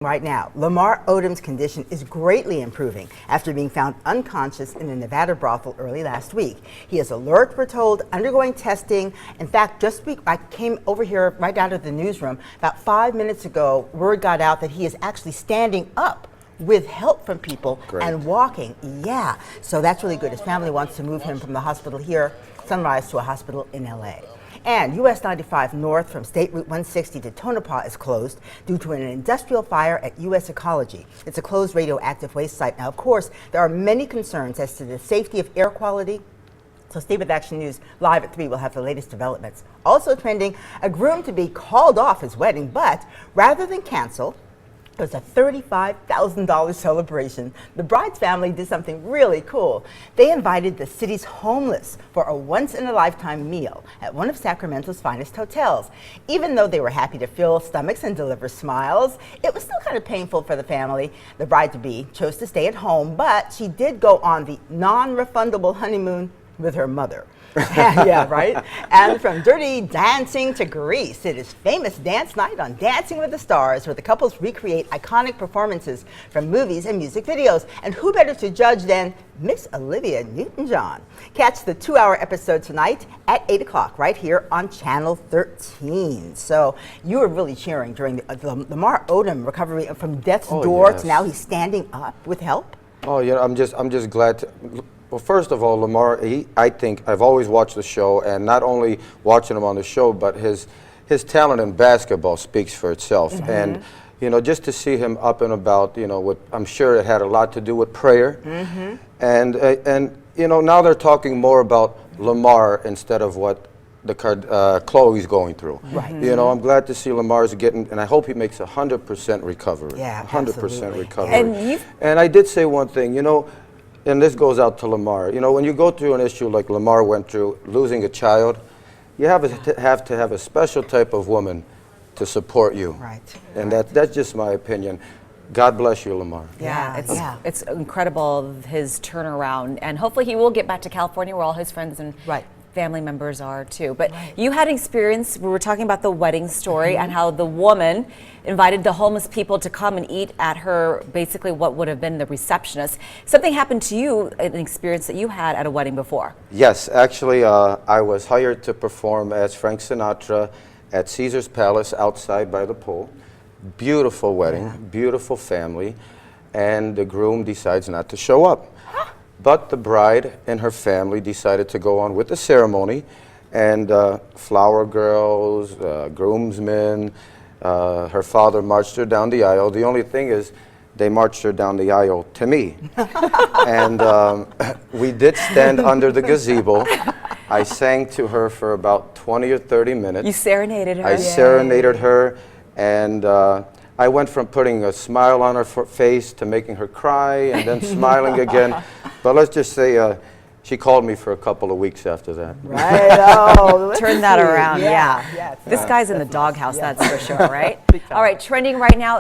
Right now, Lamar Odom's condition is greatly improving after being found unconscious in a Nevada brothel early last week. He is alert, we're told, undergoing testing. In fact, I came over here right out of the newsroom about 5 minutes ago. Word got out that he is actually standing up with help from people and walking. Yeah, so that's really good. His family wants to move him from the hospital here, Sunrise, to a hospital in LA. And US 95 North from State Route 160 to Tonopah is closed due to an industrial fire at US Ecology. It's a closed radioactive waste site. Now, of course, there are many concerns as to the safety of air quality. So stay with Action News live at 3. We'll have the latest developments. Also trending, a groom to be called off his wedding, but rather than cancel, it was a $35,000 celebration. The bride's family did something really cool. They invited the city's homeless for a once-in-a-lifetime meal at one of Sacramento's finest hotels. Even though they were happy to fill stomachs and deliver smiles, it was still kind of painful for the family. The bride-to-be chose to stay at home, but she did go on the non-refundable honeymoon with her mother. Yeah, right? And from Dirty Dancing to Grease, it is famous dance night on Dancing with the Stars, where the couples recreate iconic performances from movies and music videos. And who better to judge than Miss Olivia Newton-John? Catch the 2-hour episode tonight at 8 o'clock right here on Channel 13. So you were really cheering during the Lamar Odom recovery from death's door to now he's standing up with help. Oh, yeah, I'm just glad to. Well, first of all, Lamar, I think I've always watched the show, and not only watching him on the show, but his talent in basketball speaks for itself. And, just to see him up and about, I'm sure it had a lot to do with prayer. And now they're talking more about Lamar instead of what Chloe's going through. Right. I'm glad to see Lamar's getting, and I hope he makes 100% recovery. Yeah, 100% recovery. And I did say one thing, and this goes out to Lamar. When you go through an issue like Lamar went through, losing a child, you have to have a special type of woman to support you. Right. And that's just my opinion. God bless you, Lamar. Yeah, it's incredible, his turnaround. And hopefully he will get back to California where all his friends and family members are too. But you had experience, we were talking about the wedding story and how the woman invited the homeless people to come and eat at her, basically what would have been the receptionist. Something happened to you, an experience that you had at a wedding before. Yes, actually I was hired to perform as Frank Sinatra at Caesar's Palace outside by the pool. Beautiful wedding, beautiful family, and the groom decides not to show up. But the bride and her family decided to go on with the ceremony, and flower girls, groomsmen, her father marched her down the aisle. The only thing is, they marched her down the aisle to me. And we did stand under the gazebo. I sang to her for about 20 or 30 minutes. You serenaded her. I serenaded her, and I went from putting a smile on her face to making her cry and then smiling again. But let's just say she called me for a couple of weeks after that. Right. Turn that around. Yeah. This guy's in the doghouse, that's for sure, right? All right, trending right now.